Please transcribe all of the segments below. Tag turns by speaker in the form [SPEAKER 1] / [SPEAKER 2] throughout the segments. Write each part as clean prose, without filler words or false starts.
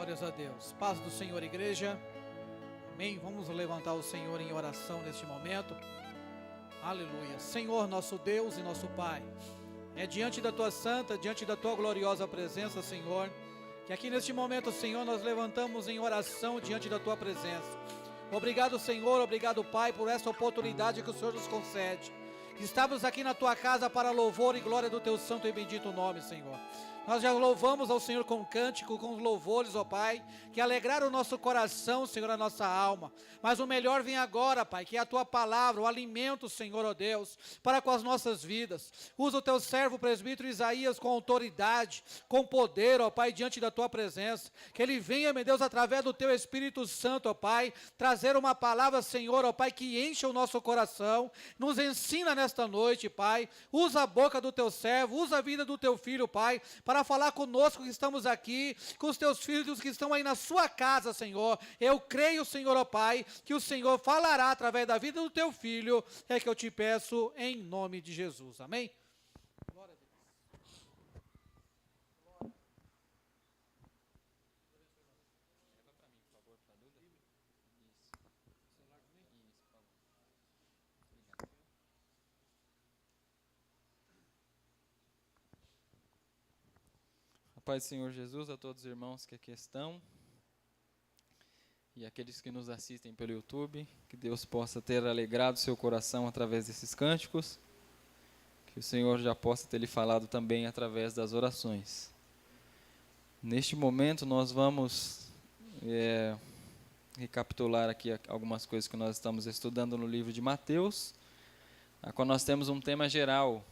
[SPEAKER 1] Glórias a Deus. Paz do Senhor, igreja. Amém. Vamos levantar o Senhor em oração neste momento. Aleluia. Senhor, nosso Deus e nosso Pai, é diante da Tua santa, diante da Tua gloriosa presença, Senhor, que aqui neste momento, Senhor, nós levantamos em oração diante da Tua presença. Obrigado, Senhor, obrigado, Pai, por essa oportunidade que o Senhor nos concede. Estamos aqui na Tua casa para louvor e glória do Teu santo e bendito nome, Senhor. Nós já louvamos ao Senhor com cântico, com louvores, ó Pai, que alegraram o nosso coração, Senhor, a nossa alma. Mas o melhor vem agora, Pai, que é a Tua palavra, o alimento, Senhor, ó Deus, para com as nossas vidas. Usa o Teu servo, presbítero Isaías, com autoridade, com poder, ó Pai, diante da Tua presença. Que ele venha, meu Deus, através do Teu Espírito Santo, ó Pai, trazer uma palavra, Senhor, ó Pai, que encha o nosso coração. Nos ensina nesta noite, Pai. Usa a boca do Teu servo, usa a vida do Teu filho, Pai, para falar conosco que estamos aqui, com os Teus filhos que estão aí na Sua casa, Senhor. Eu creio, Senhor, ó Pai, que o Senhor falará através da vida do Teu filho, é que eu te peço em nome de Jesus, amém? Glória a Deus.
[SPEAKER 2] A paz do Senhor Jesus a todos os irmãos que aqui estão e aqueles que nos assistem pelo YouTube, que Deus possa ter alegrado seu coração através desses cânticos, que o Senhor já possa ter lhe falado também através das orações. Neste momento nós vamos recapitular aqui algumas coisas que nós estamos estudando no livro de Mateus, a qual nós temos um tema geral: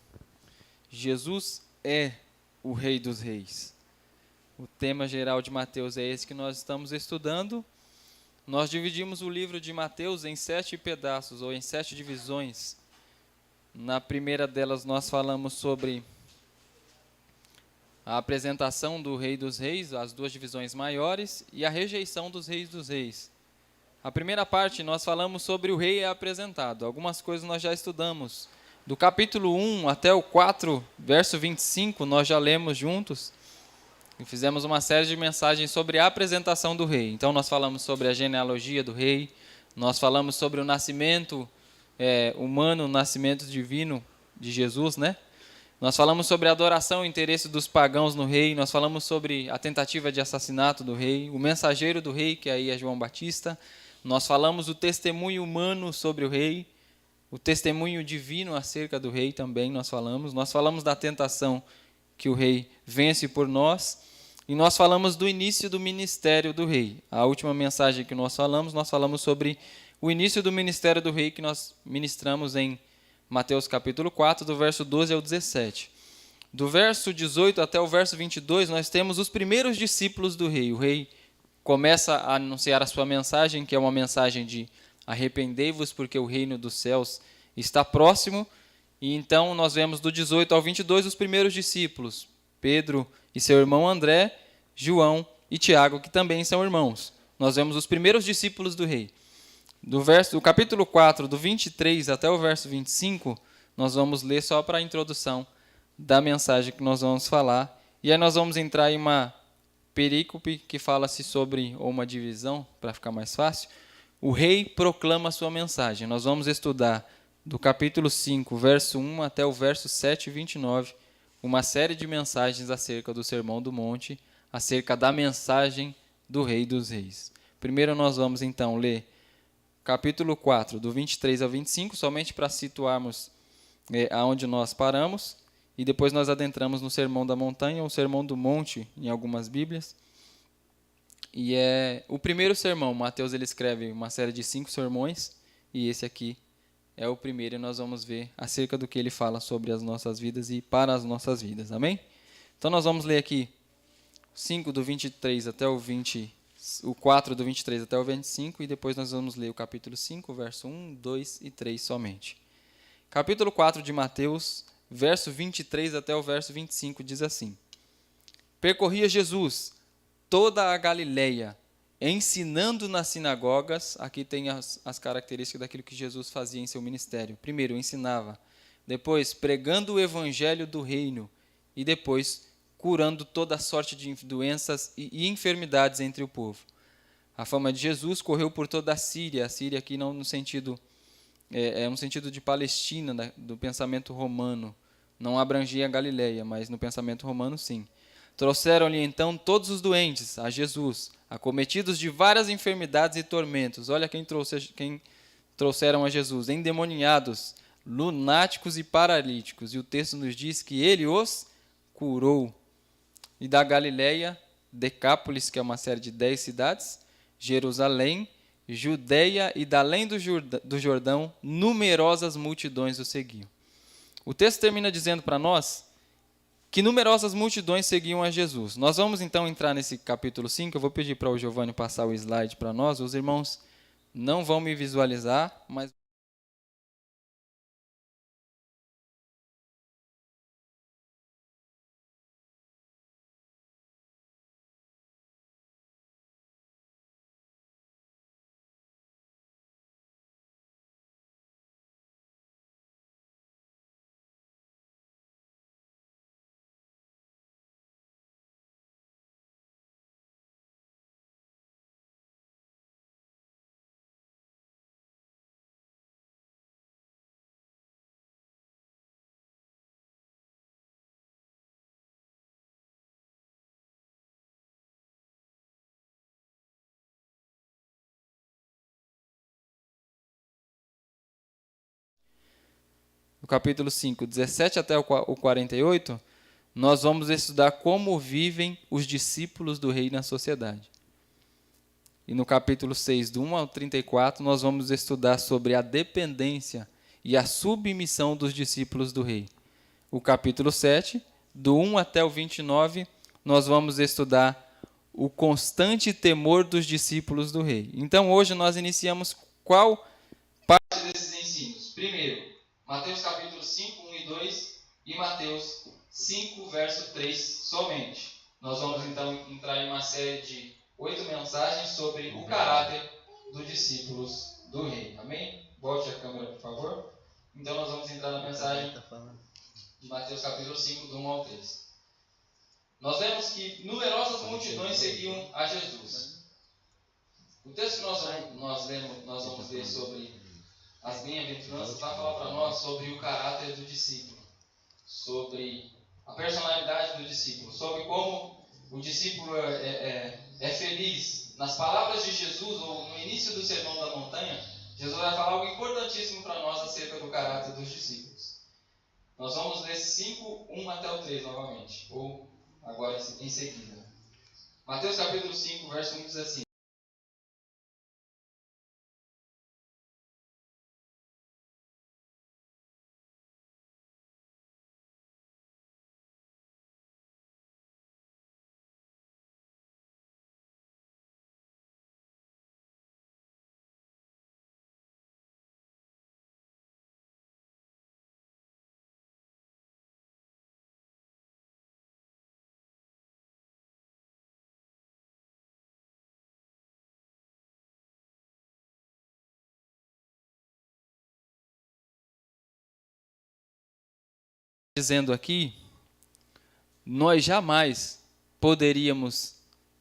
[SPEAKER 2] Jesus é o Rei dos Reis. O tema geral de Mateus é esse que nós estamos estudando. Nós dividimos o livro de Mateus em 7 pedaços, ou em 7 divisões. Na primeira delas nós falamos sobre a apresentação do Rei dos Reis, as 2 divisões maiores, e a rejeição dos reis dos reis. A primeira parte nós falamos sobre o rei é apresentado. Algumas coisas nós já estudamos. Do capítulo 1 até o 4, verso 25, nós já lemos juntos. E fizemos uma série de mensagens sobre a apresentação do rei. Então nós falamos sobre a genealogia do rei, nós falamos sobre o nascimento humano, o nascimento divino de Jesus, né? Nós falamos sobre a adoração e interesse dos pagãos no rei, nós falamos sobre a tentativa de assassinato do rei, o mensageiro do rei, que aí é João Batista. Nós falamos o testemunho humano sobre o rei, o testemunho divino acerca do rei também nós falamos da tentação que o rei vence por nós, e nós falamos do início do ministério do rei. A última mensagem que nós falamos sobre o início do ministério do rei, que nós ministramos em Mateus capítulo 4, do verso 12 ao 17. Do verso 18 até o verso 22, nós temos os primeiros discípulos do rei. O rei começa a anunciar a sua mensagem, que é uma mensagem de arrependei-vos, porque o reino dos céus está próximo. E então nós vemos do 18 ao 22 os primeiros discípulos, Pedro e seu irmão André, João e Tiago, que também são irmãos. Nós vemos os primeiros discípulos do rei. Do capítulo 4, do 23 até o verso 25, nós vamos ler só para a introdução da mensagem que nós vamos falar. E aí nós vamos entrar em uma perícope que fala-se sobre, ou uma divisão, para ficar mais fácil. O rei proclama a sua mensagem. Nós vamos estudar do capítulo 5, verso 1 até o verso 7, 29, uma série de mensagens acerca do Sermão do Monte, acerca da mensagem do Rei dos Reis. Primeiro nós vamos então ler capítulo 4, do 23 ao 25, somente para situarmos aonde nós paramos, e depois nós adentramos no Sermão da Montanha, ou Sermão do Monte, em algumas Bíblias. E é o primeiro sermão. Mateus ele escreve uma série de 5 sermões, e esse aqui é o primeiro, e nós vamos ver acerca do que ele fala sobre as nossas vidas e para as nossas vidas, amém? Então nós vamos ler aqui 5 do 23 até o 20, o 4 do 23 até o 25, e depois nós vamos ler o capítulo 5, verso 1, 2 e 3 somente. Capítulo 4 de Mateus, verso 23 até o verso 25, diz assim: Percorria Jesus toda a Galileia, ensinando nas sinagogas. Aqui tem as características daquilo que Jesus fazia em seu ministério. Primeiro, ensinava. Depois, pregando o evangelho do reino. E depois, curando toda sorte de doenças e enfermidades entre o povo. A fama de Jesus correu por toda a Síria aqui não no sentido, no sentido de Palestina, do pensamento romano. Não abrangia a Galileia, mas no pensamento romano, sim. Trouxeram-lhe então todos os doentes a Jesus, acometidos de várias enfermidades e tormentos. Olha quem trouxeram a Jesus: endemoniados, lunáticos e paralíticos. E o texto nos diz que ele os curou. E da Galileia, Decápolis, que é uma série de 10 cidades, Jerusalém, Judeia e da além do Jordão, numerosas multidões o seguiam. O texto termina dizendo para nós que numerosas multidões seguiam a Jesus. Nós vamos então entrar nesse capítulo 5, eu vou pedir para o Giovanni passar o slide para nós. Os irmãos não vão me visualizar, mas... No capítulo 5, 17 até o 48, nós vamos estudar como vivem os discípulos do rei na sociedade. E no capítulo 6, do 1 ao 34, nós vamos estudar sobre a dependência e a submissão dos discípulos do rei. O capítulo 7, do 1 até o 29, nós vamos estudar o constante temor dos discípulos do rei. Então, hoje nós iniciamos qual parte desses ensinos? Primeiro, Mateus capítulo 5, 1 e 2 e Mateus 5, verso 3 somente. Nós vamos então entrar em uma série de 8 mensagens sobre o caráter dos discípulos do rei. Amém? Volte a câmera, por favor. Então nós vamos entrar na mensagem de Mateus capítulo 5, do 1 ao 3. Nós vemos que numerosas multidões seguiam a Jesus. O texto que nós vamos ler sobre as bem-aventuranças vai falar para nós sobre o caráter do discípulo, sobre a personalidade do discípulo, sobre como o discípulo é feliz. Nas palavras de Jesus, ou no início do Sermão da Montanha, Jesus vai falar algo importantíssimo para nós acerca do caráter dos discípulos. Nós vamos ler 5, 1 até o 3 novamente, ou agora em seguida. Mateus capítulo 5, verso 1 diz assim: dizendo aqui, nós jamais poderíamos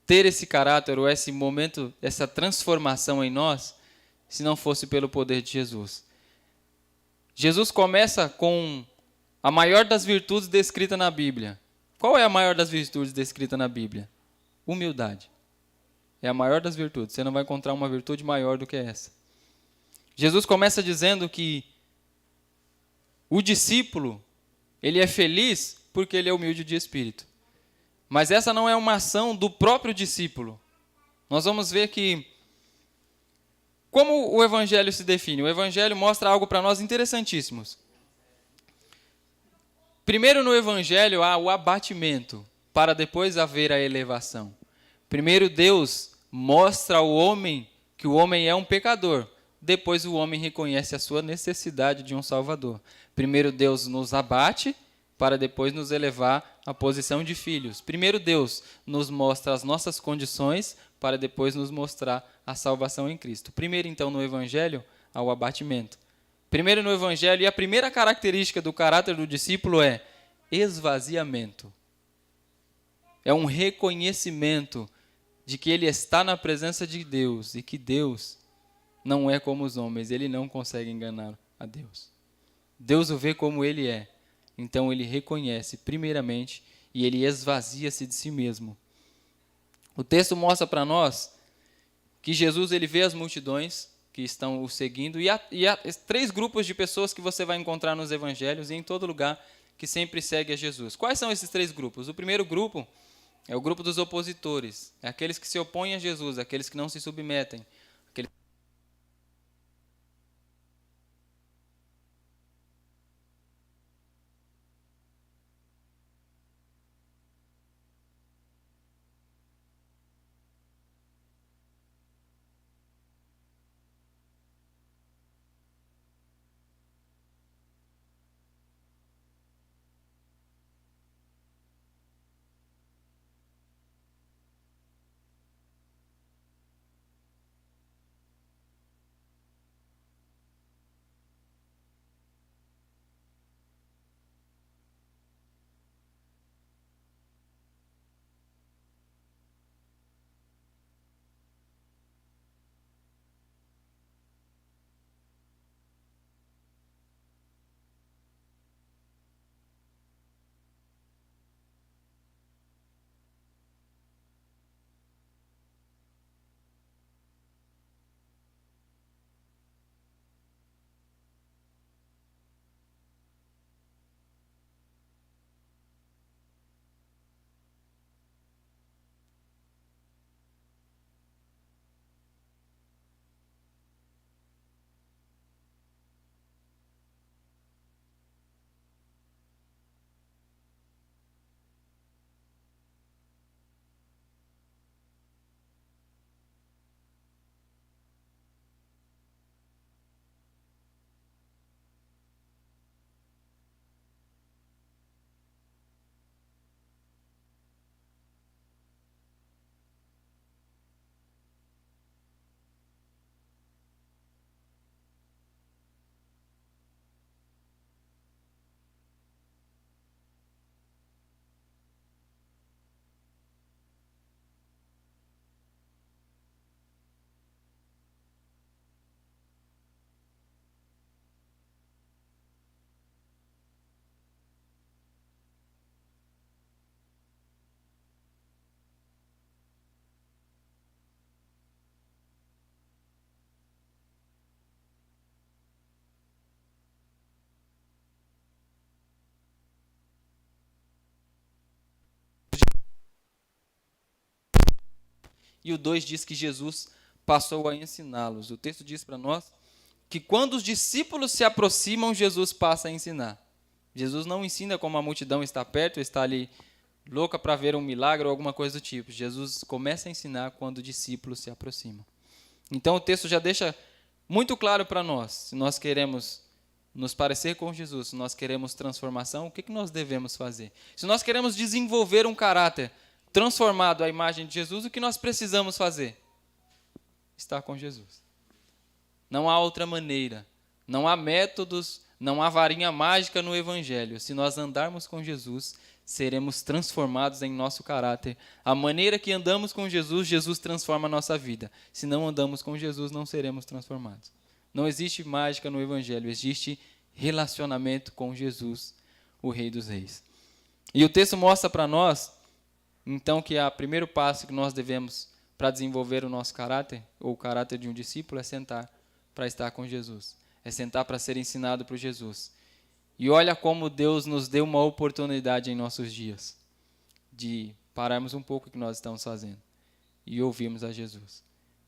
[SPEAKER 2] ter esse caráter ou esse momento, essa transformação em nós, se não fosse pelo poder de Jesus. Jesus começa com a maior das virtudes descrita na Bíblia. Qual é a maior das virtudes descrita na Bíblia? Humildade. É a maior das virtudes. Você não vai encontrar uma virtude maior do que essa. Jesus começa dizendo que o discípulo, ele é feliz porque ele é humilde de espírito. Mas essa não é uma ação do próprio discípulo. Nós vamos ver que como o Evangelho se define. O Evangelho mostra algo para nós interessantíssimos. Primeiro no Evangelho há o abatimento, para depois haver a elevação. Primeiro Deus mostra ao homem que o homem é um pecador. Depois o homem reconhece a sua necessidade de um Salvador. Primeiro Deus nos abate, para depois nos elevar à posição de filhos. Primeiro Deus nos mostra as nossas condições, para depois nos mostrar a salvação em Cristo. Primeiro, então, no Evangelho, há o abatimento. Primeiro no Evangelho, e a primeira característica do caráter do discípulo é esvaziamento. é um reconhecimento de que ele está na presença de Deus e que Deus não é como os homens, ele não consegue enganar a Deus. Deus o vê como ele é, então ele reconhece primeiramente e ele esvazia-se de si mesmo. O texto mostra para nós que Jesus ele vê as multidões que estão o seguindo e há 3 grupos de pessoas que você vai encontrar nos evangelhos e em todo lugar que sempre segue a Jesus. Quais são esses 3 grupos? O primeiro grupo é o grupo dos opositores, é aqueles que se opõem a Jesus, aqueles que não se submetem, aqueles e o 2 diz que Jesus passou a ensiná-los. O texto diz para nós que quando os discípulos se aproximam, Jesus passa a ensinar. Jesus não ensina como a multidão está perto, está ali louca para ver um milagre ou alguma coisa do tipo. Jesus começa a ensinar quando os discípulos se aproximam. Então o texto já deixa muito claro para nós, se nós queremos nos parecer com Jesus, se nós queremos transformação, o que nós devemos fazer? Se nós queremos desenvolver um caráter transformado à imagem de Jesus, o que nós precisamos fazer? Estar com Jesus. Não há outra maneira, não há métodos, não há varinha mágica no Evangelho. Se nós andarmos com Jesus, seremos transformados em nosso caráter. A maneira que andamos com Jesus, Jesus transforma a nossa vida. Se não andamos com Jesus, não seremos transformados. Não existe mágica no Evangelho, existe relacionamento com Jesus, o Rei dos Reis. E o texto mostra para nós, então, que o primeiro passo que nós devemos para desenvolver o nosso caráter, ou o caráter de um discípulo, é sentar para estar com Jesus. É sentar para ser ensinado por Jesus. E olha como Deus nos deu uma oportunidade em nossos dias de pararmos um pouco o que nós estamos fazendo e ouvirmos a Jesus.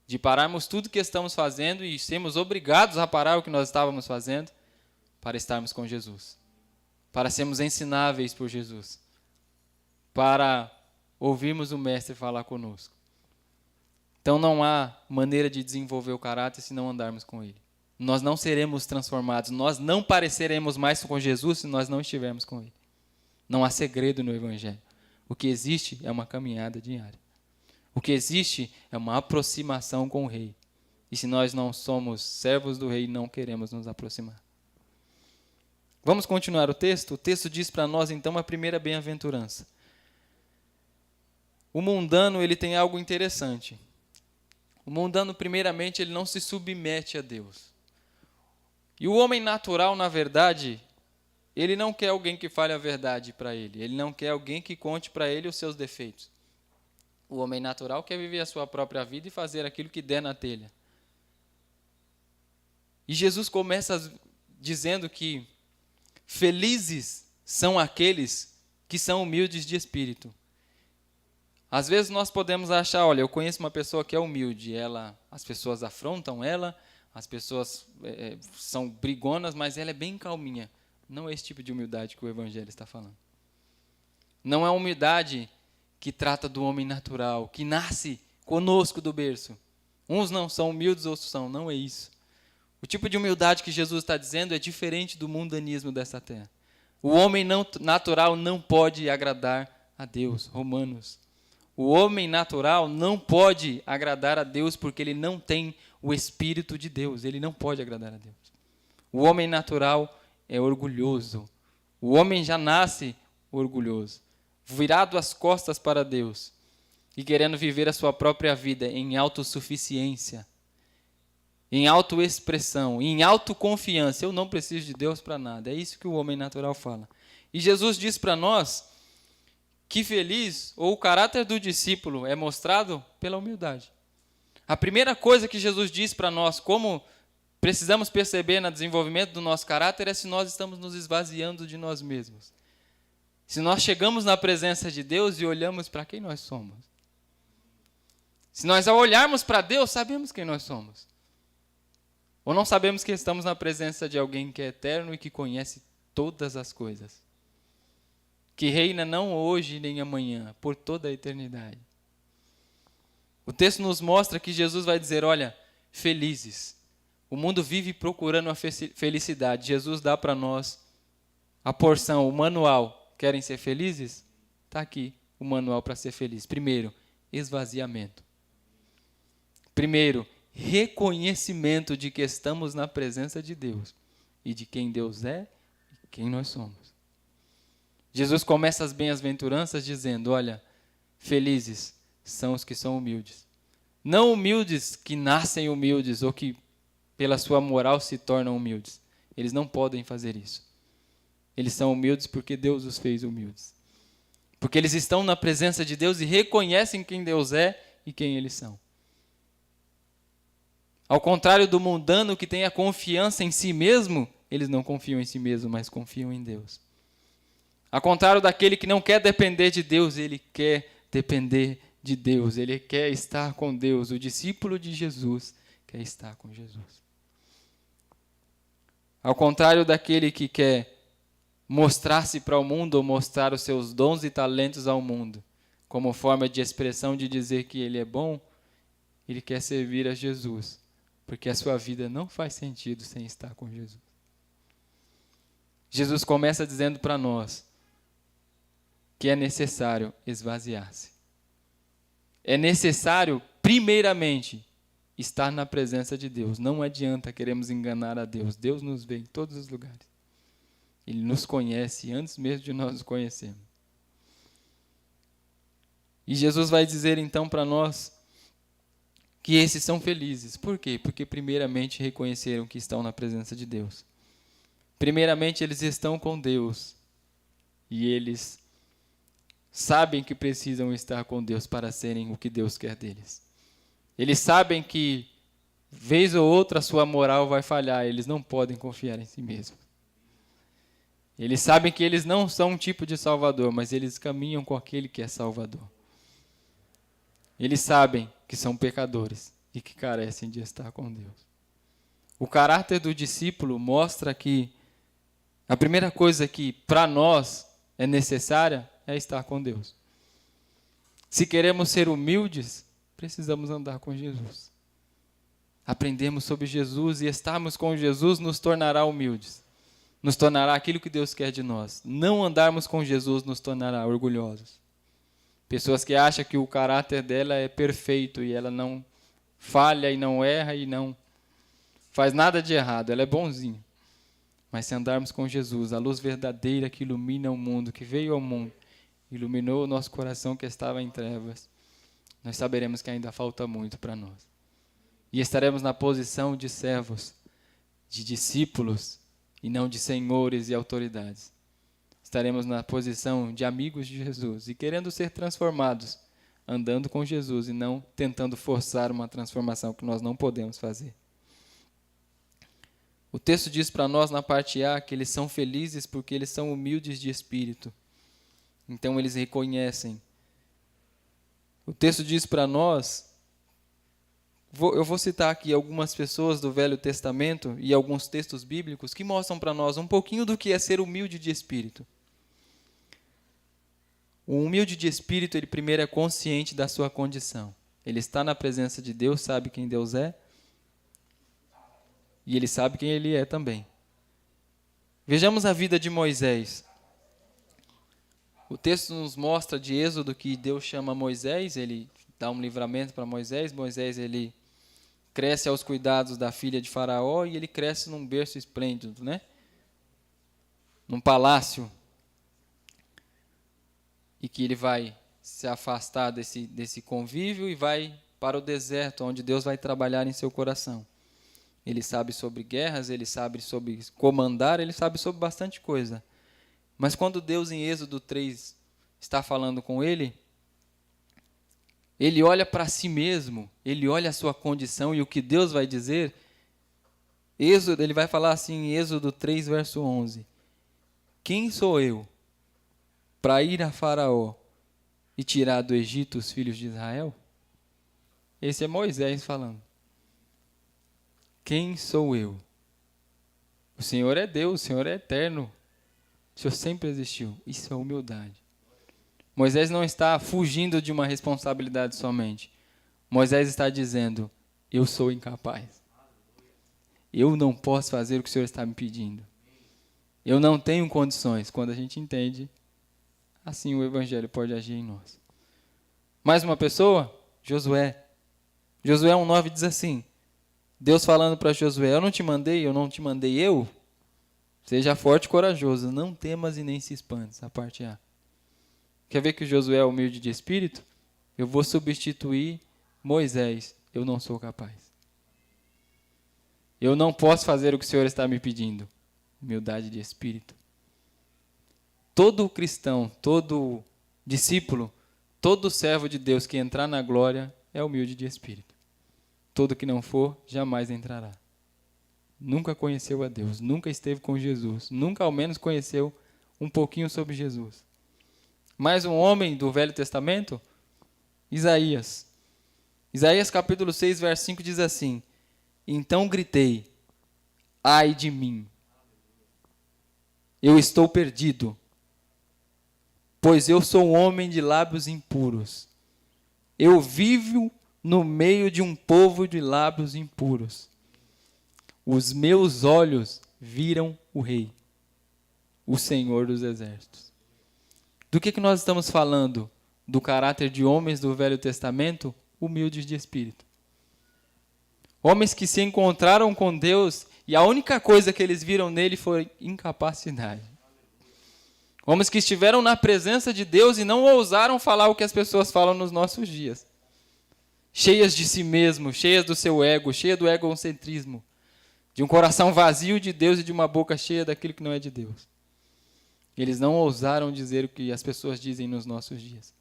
[SPEAKER 2] De pararmos tudo que estamos fazendo e sermos obrigados a parar o que nós estávamos fazendo para estarmos com Jesus. Para sermos ensináveis por Jesus. Para ouvirmos o Mestre falar conosco. Então não há maneira de desenvolver o caráter se não andarmos com Ele. Nós não seremos transformados, nós não pareceremos mais com Jesus se nós não estivermos com Ele. Não há segredo no Evangelho. O que existe é uma caminhada diária. O que existe é uma aproximação com o Rei. E se nós não somos servos do Rei, não queremos nos aproximar. Vamos continuar o texto? O texto diz para nós, então, a primeira bem-aventurança. o mundano ele tem algo interessante. O mundano, primeiramente, ele não se submete a Deus. E o homem natural, na verdade, ele não quer alguém que fale a verdade para ele. Ele não quer alguém que conte para ele os seus defeitos. O homem natural quer viver a sua própria vida e fazer aquilo que der na telha. E Jesus começa dizendo que felizes são aqueles que são humildes de espírito. Às vezes nós podemos achar, olha, eu conheço uma pessoa que é humilde, as pessoas afrontam ela, as pessoas são brigonas, mas ela é bem calminha. Não é esse tipo de humildade que o Evangelho está falando. Não é a humildade que trata do homem natural, que nasce conosco do berço. Uns não são humildes, outros são. Não é isso. O tipo de humildade que Jesus está dizendo é diferente do mundanismo dessa terra. O homem natural não pode agradar a Deus. Romanos. O homem natural não pode agradar a Deus porque ele não tem o Espírito de Deus. Ele não pode agradar a Deus. O homem natural é orgulhoso. O homem já nasce orgulhoso, virado as costas para Deus e querendo viver a sua própria vida em autossuficiência, em autoexpressão, em autoconfiança. Eu não preciso de Deus para nada. É isso que o homem natural fala. E Jesus diz para nós que feliz, ou o caráter do discípulo é mostrado pela humildade. A primeira coisa que Jesus diz para nós, como precisamos perceber no desenvolvimento do nosso caráter, é se nós estamos nos esvaziando de nós mesmos. Se nós chegamos na presença de Deus e olhamos para quem nós somos. Se nós, ao olharmos para Deus, sabemos quem nós somos. Ou não sabemos que estamos na presença de alguém que é eterno e que conhece todas as coisas. Que reina não hoje nem amanhã, por toda a eternidade. O texto nos mostra que Jesus vai dizer, olha, felizes. O mundo vive procurando a felicidade. Jesus dá para nós a porção, o manual. Querem ser felizes? Está aqui o manual para ser feliz. Primeiro, esvaziamento. Primeiro, reconhecimento de que estamos na presença de Deus e de quem Deus é e quem nós somos. Jesus começa as bem-aventuranças dizendo, olha, felizes são os que são humildes. Não humildes que nascem humildes ou que pela sua moral se tornam humildes. Eles não podem fazer isso. Eles são humildes porque Deus os fez humildes. Porque eles estão na presença de Deus e reconhecem quem Deus é e quem eles são. Ao contrário do mundano que tem a confiança em si mesmo, eles não confiam em si mesmo, mas confiam em Deus. Ao contrário daquele que não quer depender de Deus, ele quer depender de Deus, ele quer estar com Deus. O discípulo de Jesus quer estar com Jesus. Ao contrário daquele que quer mostrar-se para o mundo ou mostrar os seus dons e talentos ao mundo, como forma de expressão de dizer que ele é bom, ele quer servir a Jesus, porque a sua vida não faz sentido sem estar com Jesus. Jesus começa dizendo para nós que é necessário esvaziar-se. É necessário, primeiramente, estar na presença de Deus. Não adianta queremos enganar a Deus. Deus nos vê em todos os lugares. Ele nos conhece antes mesmo de nós nos conhecermos. E Jesus vai dizer então para nós que esses são felizes. Por quê? Porque primeiramente reconheceram que estão na presença de Deus. Primeiramente eles estão com Deus. E eles sabem que precisam estar com Deus para serem o que Deus quer deles. Eles sabem que, vez ou outra, a sua moral vai falhar. Eles não podem confiar em si mesmos. Eles sabem que eles não são um tipo de Salvador, mas eles caminham com aquele que é Salvador. Eles sabem que são pecadores e que carecem de estar com Deus. O caráter do discípulo mostra que a primeira coisa que, para nós, é necessária é estar com Deus. Se queremos ser humildes, precisamos andar com Jesus. Aprendemos sobre Jesus e estarmos com Jesus nos tornará humildes. Nos tornará aquilo que Deus quer de nós. Não andarmos com Jesus nos tornará orgulhosos. Pessoas que acham que o caráter dela é perfeito e ela não falha e não erra e não faz nada de errado. Ela é bonzinha. Mas se andarmos com Jesus, a luz verdadeira que ilumina o mundo, que veio ao mundo iluminou o nosso coração que estava em trevas, nós saberemos que ainda falta muito para nós. E estaremos na posição de servos, de discípulos, e não de senhores e autoridades. Estaremos na posição de amigos de Jesus e querendo ser transformados, andando com Jesus e não tentando forçar uma transformação que nós não podemos fazer. O texto diz para nós na parte A que eles são felizes porque eles são humildes de espírito. Então eles reconhecem. O texto diz para nós, eu vou citar aqui algumas pessoas do Velho Testamento e alguns textos bíblicos que mostram para nós um pouquinho do que é ser humilde de espírito. O humilde de espírito, ele primeiro é consciente da sua condição. Ele está na presença de Deus, sabe quem Deus é, e ele sabe quem ele é também. Vejamos a vida de Moisés. O texto nos mostra de Êxodo que Deus chama Moisés, ele dá um livramento para Moisés. Moisés, ele cresce aos cuidados da filha de Faraó e ele cresce num berço esplêndido, né? Num palácio. E que ele vai se afastar desse convívio e vai para o deserto, onde Deus vai trabalhar em seu coração. Ele sabe sobre guerras, ele sabe sobre comandar, ele sabe sobre bastante coisa. Mas quando Deus, em Êxodo 3, está falando com ele, ele olha para si mesmo, ele olha a sua condição e o que Deus vai dizer. Ele vai falar assim em Êxodo 3, verso 11. Quem sou eu para ir a Faraó e tirar do Egito os filhos de Israel? Esse é Moisés falando. Quem sou eu? O Senhor é Deus, o Senhor é eterno. O Senhor sempre existiu. Isso é humildade. Moisés não está fugindo de uma responsabilidade somente. Moisés está dizendo, eu sou incapaz. Eu não posso fazer o que o Senhor está me pedindo. Eu não tenho condições. Quando a gente entende, assim o Evangelho pode agir em nós. Mais uma pessoa? Josué. Josué 1,9 diz assim, Deus falando para Josué, eu não te mandei eu? Seja forte e corajoso, não temas e nem se espantes, a parte A. Quer ver que Josué é humilde de espírito? Eu vou substituir Moisés, eu não sou capaz. Eu não posso fazer o que o Senhor está me pedindo. Humildade de espírito. Todo cristão, todo discípulo, todo servo de Deus que entrar na glória é humilde de espírito. Todo que não for, jamais entrará. Nunca conheceu a Deus, nunca esteve com Jesus, nunca ao menos conheceu um pouquinho sobre Jesus. Mais um homem do Velho Testamento, Isaías. Isaías capítulo 6, verso 5 diz assim, então gritei, ai de mim, eu estou perdido, pois eu sou um homem de lábios impuros. Eu vivo no meio de um povo de lábios impuros. Os meus olhos viram o Rei, o Senhor dos Exércitos. Do que nós estamos falando? Do caráter de homens do Velho Testamento, humildes de espírito. Homens que se encontraram com Deus e a única coisa que eles viram nele foi incapacidade. Homens que estiveram na presença de Deus e não ousaram falar o que as pessoas falam nos nossos dias. Cheias de si mesmo, cheias do seu ego, cheias do egocentrismo. De um coração vazio de Deus e de uma boca cheia daquilo que não é de Deus. Eles não ousaram dizer o que as pessoas dizem nos nossos dias.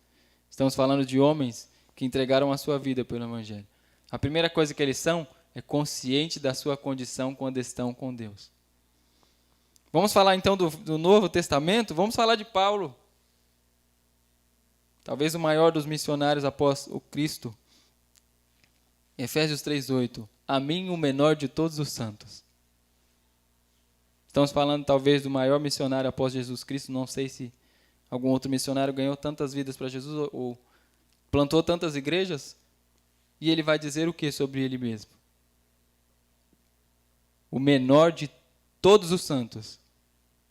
[SPEAKER 2] Estamos falando de homens que entregaram a sua vida pelo Evangelho. A primeira coisa que eles são é consciente da sua condição quando estão com Deus. Vamos falar então do Novo Testamento? Vamos falar de Paulo. Talvez o maior dos missionários após o Cristo. Efésios 3,8. A mim, o menor de todos os santos. Estamos falando talvez do maior missionário após Jesus Cristo. Não sei se algum outro missionário ganhou tantas vidas para Jesus ou plantou tantas igrejas. E ele vai dizer o que sobre ele mesmo? O menor de todos os santos.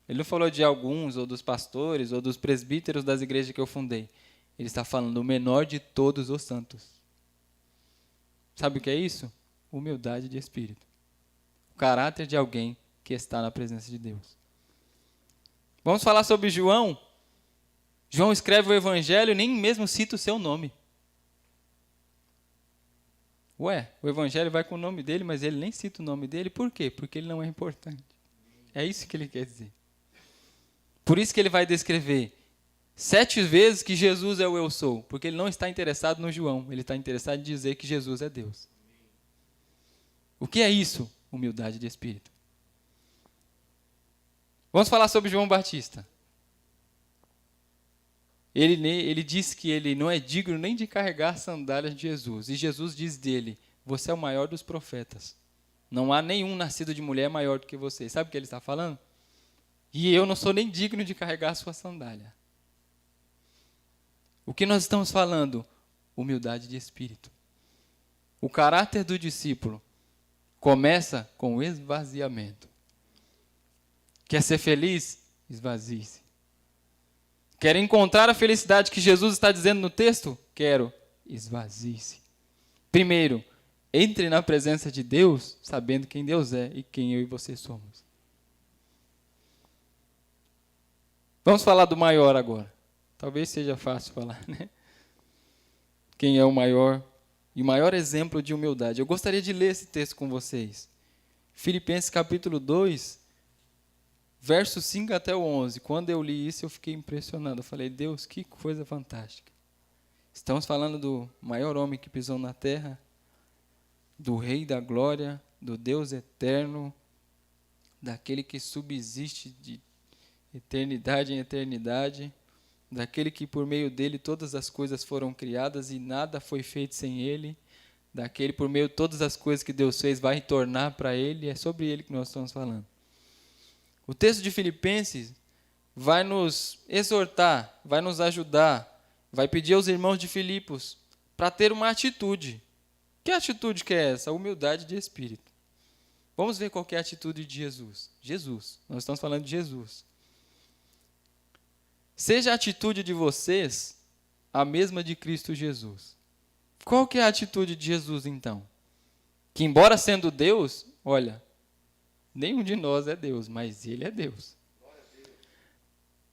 [SPEAKER 2] Ele não falou de alguns, ou dos pastores, ou dos presbíteros das igrejas que eu fundei. Ele está falando o menor de todos os santos. Sabe o que é isso? Humildade de espírito. O caráter de alguém que está na presença de Deus. Vamos falar sobre João. João escreve o evangelho e nem mesmo cita o seu nome. Ué, o evangelho vai com o nome dele, mas ele nem cita o nome dele. Por quê? Porque ele não é importante. É isso que ele quer dizer. Por isso que ele vai descrever 7 vezes que Jesus é o eu sou. Porque ele não está interessado no João. Ele está interessado em dizer que Jesus é Deus. O que é isso? Humildade de espírito. Vamos falar sobre João Batista. Ele disse que ele não é digno nem de carregar as sandálias de Jesus. E Jesus diz dele, você é o maior dos profetas. Não há nenhum nascido de mulher maior do que você. Sabe o que ele está falando? E eu não sou nem digno de carregar a sua sandália. O que nós estamos falando? Humildade de espírito. O caráter do discípulo começa com o esvaziamento. Quer ser feliz? Esvazie-se. Quer encontrar a felicidade que Jesus está dizendo no texto? Quero. Esvazie-se. Primeiro, entre na presença de Deus, sabendo quem Deus é e quem eu e você somos. Vamos falar do maior agora. Talvez seja fácil falar, né? Quem é o maior e o maior exemplo de humildade. Eu gostaria de ler esse texto com vocês. Filipenses capítulo 2, versos 5 até o 11. Quando eu li isso, eu fiquei impressionado. Eu falei, Deus, que coisa fantástica. Estamos falando do maior homem que pisou na terra, do Rei da Glória, do Deus eterno, daquele que subsiste de eternidade em eternidade, daquele que por meio dele todas as coisas foram criadas e nada foi feito sem ele, daquele por meio de todas as coisas que Deus fez vai retornar para ele, é sobre ele que nós estamos falando. O texto de Filipenses vai nos exortar, vai nos ajudar, vai pedir aos irmãos de Filipos para ter uma atitude. Que atitude que é essa? Humildade de espírito. Vamos ver qual que é a atitude de Jesus. Jesus, nós estamos falando de Jesus. Seja a atitude de vocês a mesma de Cristo Jesus. Qual que é a atitude de Jesus, então? Que embora sendo Deus, olha, nenhum de nós é Deus, mas Ele é Deus.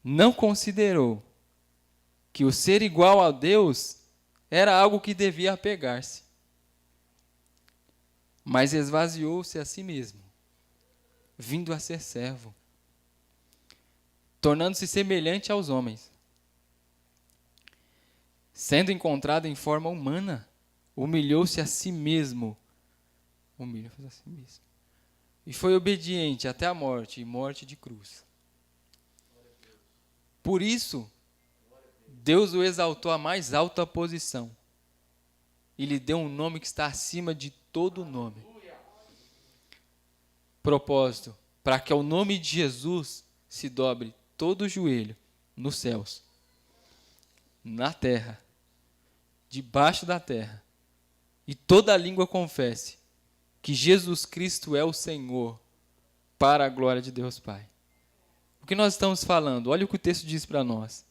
[SPEAKER 2] Não considerou que o ser igual a Deus era algo que devia apegar-se, mas esvaziou-se a si mesmo, vindo a ser servo, tornando-se semelhante aos homens. Sendo encontrado em forma humana, humilhou-se a si mesmo. Humilhou-se a si mesmo. E foi obediente até a morte, e morte de cruz. Por isso, Deus o exaltou à mais alta posição. E lhe deu um nome que está acima de todo nome. Propósito, para que ao nome de Jesus se dobre todo o joelho nos céus, na terra, debaixo da terra, e toda a língua confesse que Jesus Cristo é o Senhor, para a glória de Deus Pai. O que nós estamos falando? Olha o que o texto diz para nós.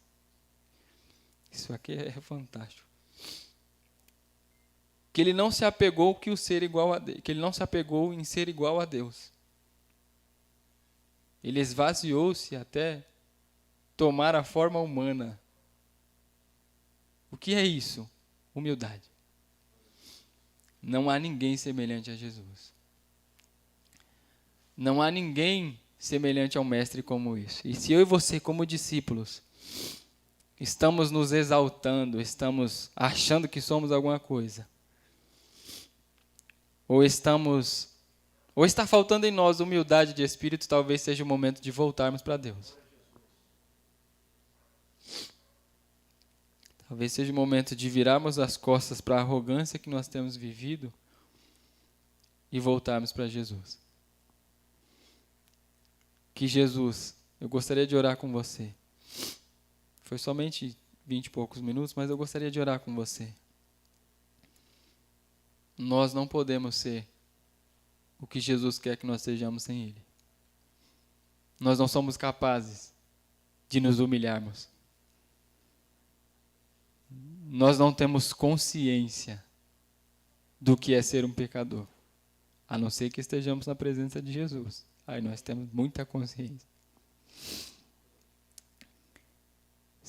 [SPEAKER 2] Isso aqui é fantástico. Que ele não se apegou que ele não se apegou em ser igual a Deus. Ele esvaziou-se até tomar a forma humana. O que é isso? Humildade. Não há ninguém semelhante a Jesus. Não há ninguém semelhante ao Mestre como isso. E se eu e você, como discípulos, estamos nos exaltando, estamos achando que somos alguma coisa, ou está faltando em nós humildade de espírito, talvez seja o momento de voltarmos para Deus. Talvez seja o momento de virarmos as costas para a arrogância que nós temos vivido e voltarmos para Jesus. Que Jesus, eu gostaria de orar com você. Foi somente 20 e poucos minutos, mas eu gostaria de orar com você. Nós não podemos ser o que Jesus quer que nós sejamos sem Ele. Nós não somos capazes de nos humilharmos. Nós não temos consciência do que é ser um pecador, a não ser que estejamos na presença de Jesus. Aí nós temos muita consciência.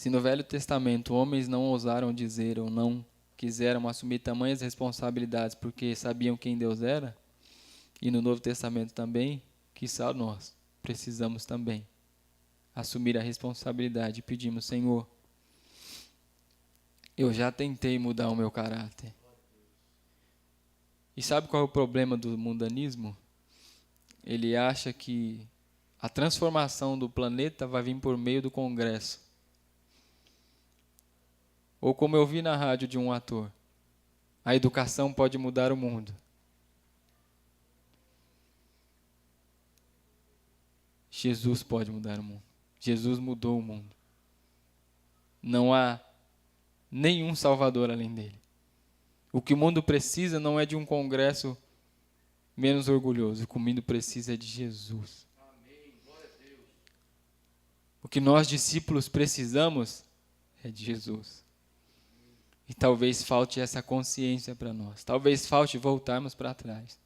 [SPEAKER 2] Se no Velho Testamento homens não ousaram dizer ou não quiseram assumir tamanhas responsabilidades porque sabiam quem Deus era, e no Novo Testamento também, quiçá nós precisamos também assumir a responsabilidade e pedimos: Senhor, eu já tentei mudar o meu caráter. E sabe qual é o problema do mundanismo? Ele acha que a transformação do planeta vai vir por meio do Congresso. Ou como eu vi na rádio de um ator, a educação pode mudar o mundo. Jesus pode mudar o mundo. Jesus mudou o mundo. Não há nenhum salvador além dele. O que o mundo precisa não é de um congresso menos orgulhoso. O que o mundo precisa é de Jesus. O que nós, discípulos, precisamos é de Jesus. E talvez falte essa consciência para nós. Talvez falte voltarmos para trás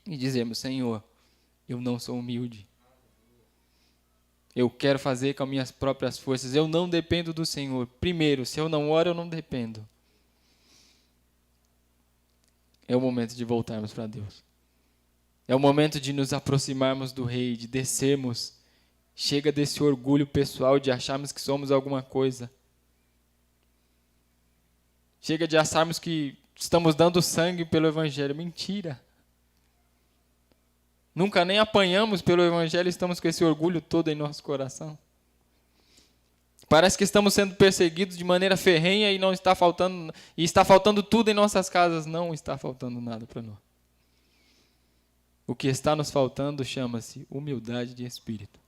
[SPEAKER 2] e dizermos: Senhor, eu não sou humilde. Eu quero fazer com as minhas próprias forças. Eu não dependo do Senhor. Primeiro, se eu não oro, eu não dependo. É o momento de voltarmos para Deus. É o momento de nos aproximarmos do Rei, de descermos. Chega desse orgulho pessoal de acharmos que somos alguma coisa. Chega de acharmos que estamos dando sangue pelo Evangelho. Mentira. Nunca nem apanhamos pelo Evangelho e estamos com esse orgulho todo em nosso coração. Parece que estamos sendo perseguidos de maneira ferrenha e não está faltando, e está faltando tudo em nossas casas. Não está faltando nada para nós. O que está nos faltando chama-se humildade de espírito.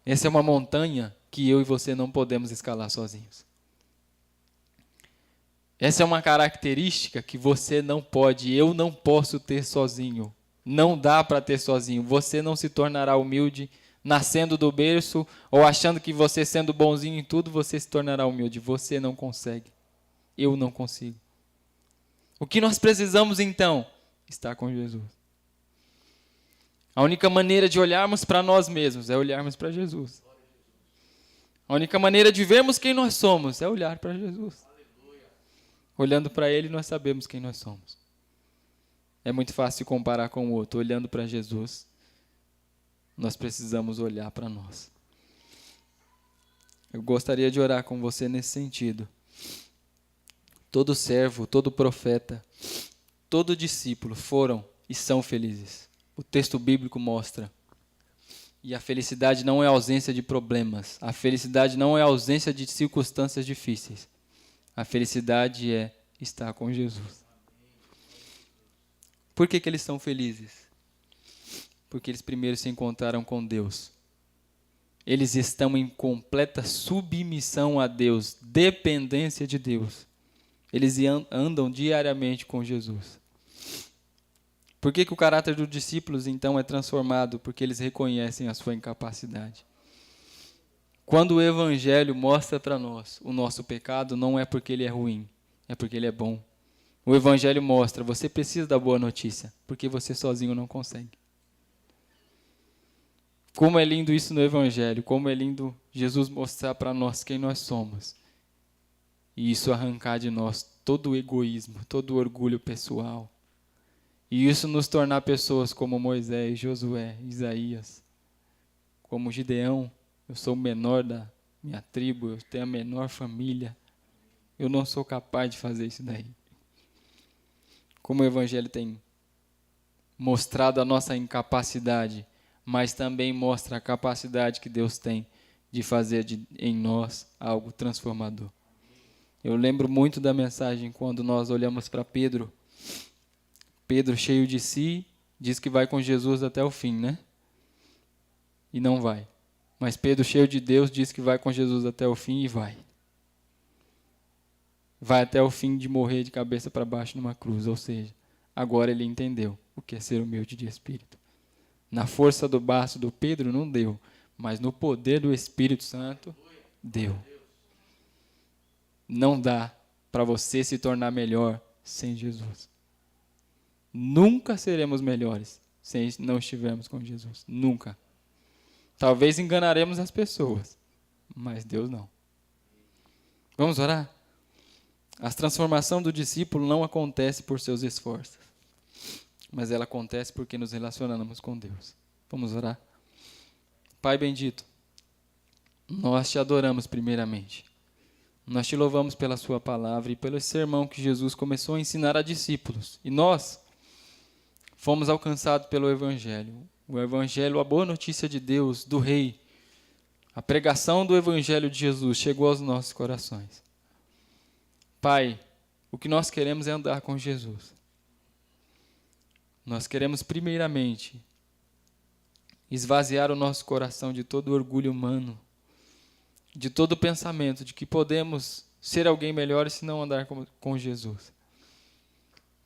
[SPEAKER 2] Essa é uma montanha que eu e você não podemos escalar sozinhos. Essa é uma característica que você não pode, eu não posso ter sozinho. Não dá para ter sozinho. Você não se tornará humilde nascendo do berço ou achando que você sendo bonzinho em tudo, você se tornará humilde. Você não consegue. Eu não consigo. O que nós precisamos então? Estar com Jesus. A única maneira de olharmos para nós mesmos é olharmos para Jesus. A única maneira de vermos quem nós somos é olhar para Jesus. Olhando para Ele, nós sabemos quem nós somos. É muito fácil comparar com o outro. Olhando para Jesus, nós precisamos olhar para nós. Eu gostaria de orar com você nesse sentido. Todo servo, todo profeta, todo discípulo foram e são felizes. O texto bíblico mostra. E a felicidade não é a ausência de problemas. A felicidade não é a ausência de circunstâncias difíceis. A felicidade é estar com Jesus. Por que eles são felizes? Porque eles primeiro se encontraram com Deus. Eles estão em completa submissão a Deus, dependência de Deus. Eles andam diariamente com Jesus. Por que o caráter dos discípulos, então, é transformado? Porque eles reconhecem a sua incapacidade. Quando o Evangelho mostra para nós o nosso pecado, não é porque ele é ruim, é porque ele é bom. O Evangelho mostra, você precisa da boa notícia, porque você sozinho não consegue. Como é lindo isso no Evangelho, como é lindo Jesus mostrar para nós quem nós somos. E isso arrancar de nós todo o egoísmo, todo o orgulho pessoal. E isso nos tornar pessoas como Moisés, Josué, Isaías, como Gideão. Eu sou o menor da minha tribo, eu tenho a menor família. Eu não sou capaz de fazer isso daí. Como o Evangelho tem mostrado a nossa incapacidade, mas também mostra a capacidade que Deus tem de fazer em nós algo transformador. Eu lembro muito da mensagem quando nós olhamos para Pedro. Pedro, cheio de si, diz que vai com Jesus até o fim, né? E não vai. Mas Pedro, cheio de Deus, diz que vai com Jesus até o fim e vai. Vai até o fim de morrer de cabeça para baixo numa cruz. Ou seja, agora ele entendeu o que é ser humilde de espírito. Na força do braço do Pedro não deu, mas no poder do Espírito Santo, deu. Não dá para você se tornar melhor sem Jesus. Nunca seremos melhores se não estivermos com Jesus. Nunca. Talvez enganaremos as pessoas, mas Deus não. Vamos orar? A transformação do discípulo não acontece por seus esforços, mas ela acontece porque nos relacionamos com Deus. Vamos orar? Pai bendito, nós te adoramos primeiramente. Nós te louvamos pela sua palavra e pelo sermão que Jesus começou a ensinar a discípulos. E nós fomos alcançados pelo Evangelho. O Evangelho, a boa notícia de Deus, do Rei. A pregação do Evangelho de Jesus chegou aos nossos corações. Pai, o que nós queremos é andar com Jesus. Nós queremos primeiramente esvaziar o nosso coração de todo orgulho humano, de todo pensamento de que podemos ser alguém melhor se não andar com Jesus.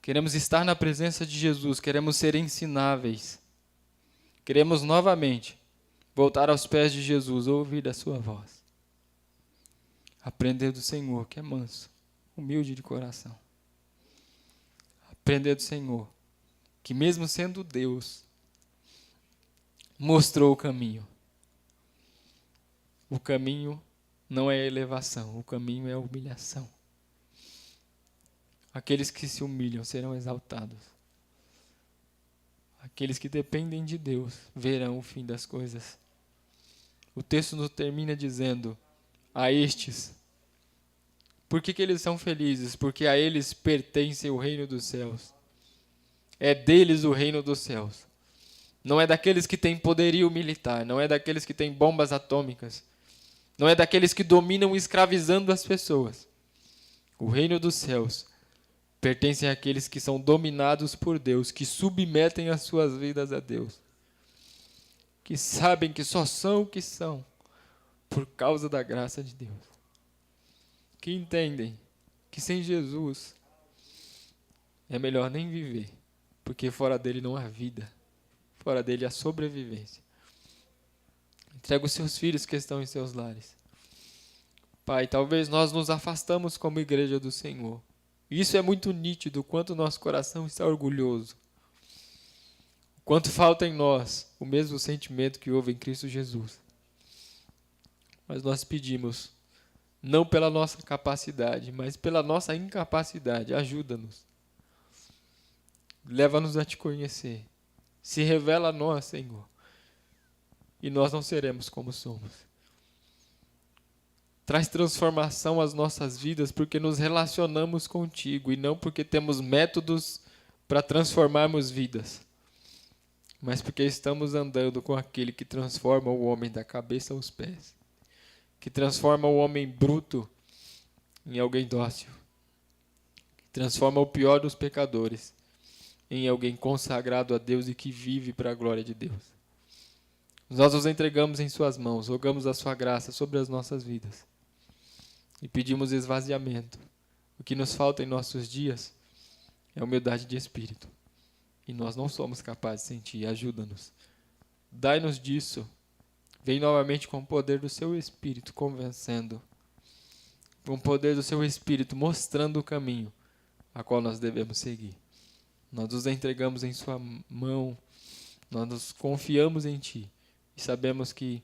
[SPEAKER 2] Queremos estar na presença de Jesus, queremos ser ensináveis. Queremos novamente voltar aos pés de Jesus, ouvir a sua voz. Aprender do Senhor, que é manso, humilde de coração. Aprender do Senhor, que mesmo sendo Deus, mostrou o caminho. O caminho não é elevação, o caminho é humilhação. Aqueles que se humilham serão exaltados. Aqueles que dependem de Deus verão o fim das coisas. O texto nos termina dizendo, a estes, por que eles são felizes? Porque a eles pertence o reino dos céus. É deles o reino dos céus. Não é daqueles que têm poderio militar, não é daqueles que têm bombas atômicas, não é daqueles que dominam escravizando as pessoas. O reino dos céus pertence àqueles que são dominados por Deus, que submetem as suas vidas a Deus, que sabem que só são o que são por causa da graça de Deus, que entendem que sem Jesus é melhor nem viver, porque fora dele não há vida, fora dele há sobrevivência. Entrega os seus filhos que estão em seus lares. Pai, talvez nós nos afastamos como igreja do Senhor. Isso é muito nítido, o quanto nosso coração está orgulhoso. O quanto falta em nós o mesmo sentimento que houve em Cristo Jesus. Mas nós pedimos, não pela nossa capacidade, mas pela nossa incapacidade, ajuda-nos. Leva-nos a te conhecer. Se revela a nós, Senhor. E nós não seremos como somos. Traz transformação às nossas vidas porque nos relacionamos contigo e não porque temos métodos para transformarmos vidas, mas porque estamos andando com aquele que transforma o homem da cabeça aos pés, que transforma o homem bruto em alguém dócil, que transforma o pior dos pecadores em alguém consagrado a Deus e que vive para a glória de Deus. Nós nos entregamos em suas mãos, rogamos a sua graça sobre as nossas vidas e pedimos esvaziamento. O que nos falta em nossos dias é humildade de espírito. E nós não somos capazes de sentir. Ajuda-nos. Dai-nos disso. Vem novamente com o poder do seu Espírito, convencendo. Com o poder do seu Espírito, mostrando o caminho a qual nós devemos seguir. Nós nos entregamos em sua mão. Nós nos confiamos em ti. E sabemos que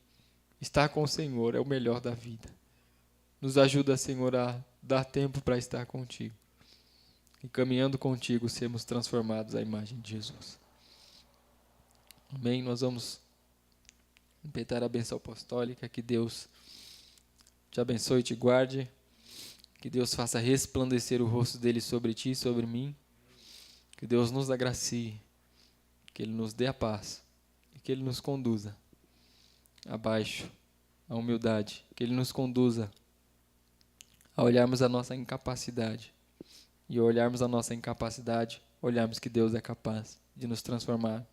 [SPEAKER 2] estar com o Senhor é o melhor da vida. Nos ajuda, Senhor, a dar tempo para estar contigo. E caminhando contigo, sermos transformados à imagem de Jesus. Amém? Nós vamos impetrar a bênção apostólica. Que Deus te abençoe e te guarde. Que Deus faça resplandecer o rosto dele sobre ti e sobre mim. Que Deus nos agracie. Que ele nos dê a paz. E que ele nos conduza abaixo a humildade. Que ele nos conduza a olharmos a nossa incapacidade. E ao olharmos a nossa incapacidade, olharmos que Deus é capaz de nos transformar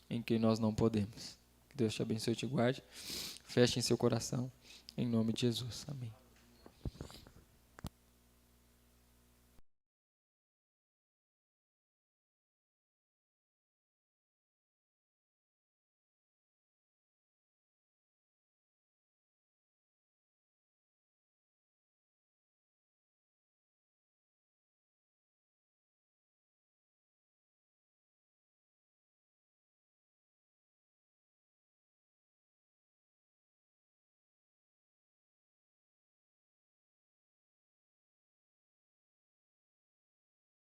[SPEAKER 2] em quem nós não podemos. Que Deus te abençoe e te guarde. Feche em seu coração. Em nome de Jesus. Amém.